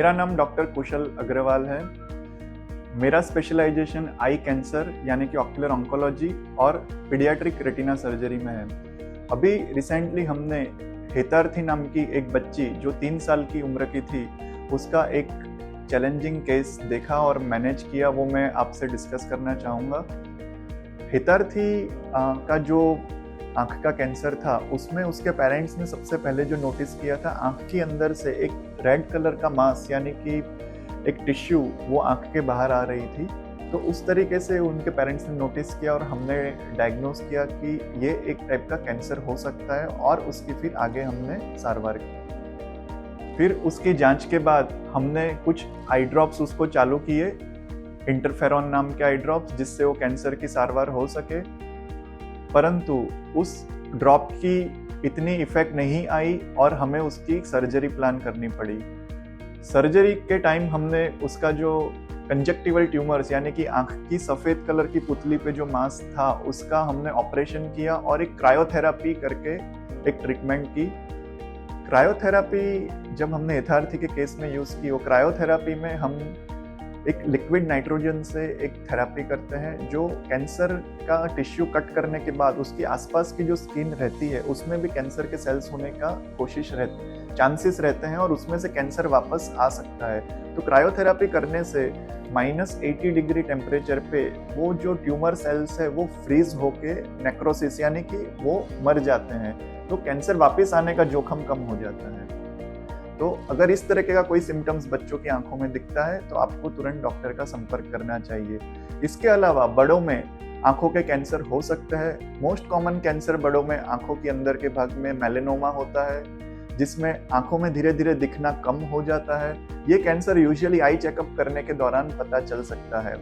मेरा नाम डॉक्टर कुशल अग्रवाल है। मेरा स्पेशलाइजेशन आई कैंसर यानी कि ऑक्यूलर ऑन्कोलॉजी और पीडियाट्रिक रेटिना सर्जरी में है। अभी रिसेंटली हमने हेतार्थी नाम की एक बच्ची जो 3 साल की उम्र की थी, उसका एक चैलेंजिंग केस देखा और मैनेज किया, वो मैं आपसे डिस्कस करना चाहूँगा। हेतार्थी का जो आँख का कैंसर था, उसमें उसके पेरेंट्स ने सबसे पहले जो नोटिस किया था, आँख के अंदर से एक रेड कलर का मास यानी कि एक टिश्यू वो आँख के बाहर आ रही थी। तो उस तरीके से उनके पेरेंट्स ने नोटिस किया और हमने डायग्नोस किया कि ये एक टाइप का कैंसर हो सकता है, और उसकी फिर आगे हमने सारवार की। फिर उसकी जांच के बाद हमने कुछ आई ड्रॉप्स उसको चालू किए, इंटरफेरॉन नाम के आई ड्रॉप्स, जिससे वो कैंसर की सारवार हो सके। परंतु उस ड्रॉप की इतनी इफेक्ट नहीं आई और हमें उसकी सर्जरी प्लान करनी पड़ी। सर्जरी के टाइम हमने उसका जो कंजक्टिवल ट्यूमर्स यानी कि आंख की सफ़ेद कलर की पुतली पे जो मांस था, उसका हमने ऑपरेशन किया और एक क्रायोथेरापी करके एक ट्रीटमेंट की। क्रायोथेरापी जब हमने हेतार्थी के केस में यूज़ की, वो क्रायोथेरापी में हम एक लिक्विड नाइट्रोजन से एक थेरापी करते हैं, जो कैंसर का टिश्यू कट करने के बाद उसकी आसपास की जो स्किन रहती है, उसमें भी कैंसर के सेल्स होने का चांसेस रहते हैं और उसमें से कैंसर वापस आ सकता है। तो क्रायोथेरापी करने से -80 डिग्री टेम्परेचर पे वो जो ट्यूमर सेल्स है वो फ्रीज होके नेक्रोसिस यानी कि वो मर जाते हैं, तो कैंसर वापस आने का जोखिम कम हो जाता है। तो अगर इस तरह का कोई सिम्टम्स बच्चों की आंखों में दिखता है तो आपको तुरंत डॉक्टर का संपर्क करना चाहिए। इसके अलावा बड़ों में आंखों के कैंसर हो सकता है। मोस्ट कॉमन कैंसर बड़ों में आंखों के अंदर के भाग में मेलेनोमा होता है, जिसमें आंखों में धीरे धीरे दिखना कम हो जाता है। ये कैंसर यूजुअली आई चेकअप करने के दौरान पता चल सकता है।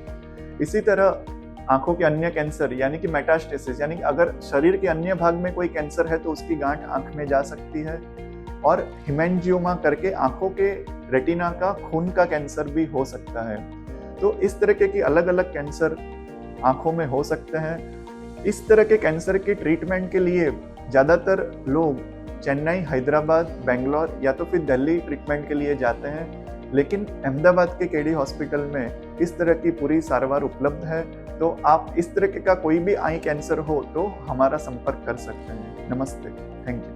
इसी तरह आंखों के अन्य कैंसर यानी कि मेटास्टेसिस, यानी कि अगर शरीर के अन्य भाग में कोई कैंसर है तो उसकी गांठ आंख में जा सकती है। और हिमेंजियोमा करके आंखों के रेटिना का खून का कैंसर भी हो सकता है। तो इस तरह की अलग अलग कैंसर आंखों में हो सकते हैं। इस तरह के कैंसर की ट्रीटमेंट के लिए ज़्यादातर लोग चेन्नई, हैदराबाद, बेंगलोर या तो फिर दिल्ली ट्रीटमेंट के लिए जाते हैं, लेकिन अहमदाबाद के केडी हॉस्पिटल में इस तरह की पूरी सारवार उपलब्ध है। तो आप इस तरह का कोई भी आई कैंसर हो तो हमारा संपर्क कर सकते हैं। नमस्ते, थैंक यू।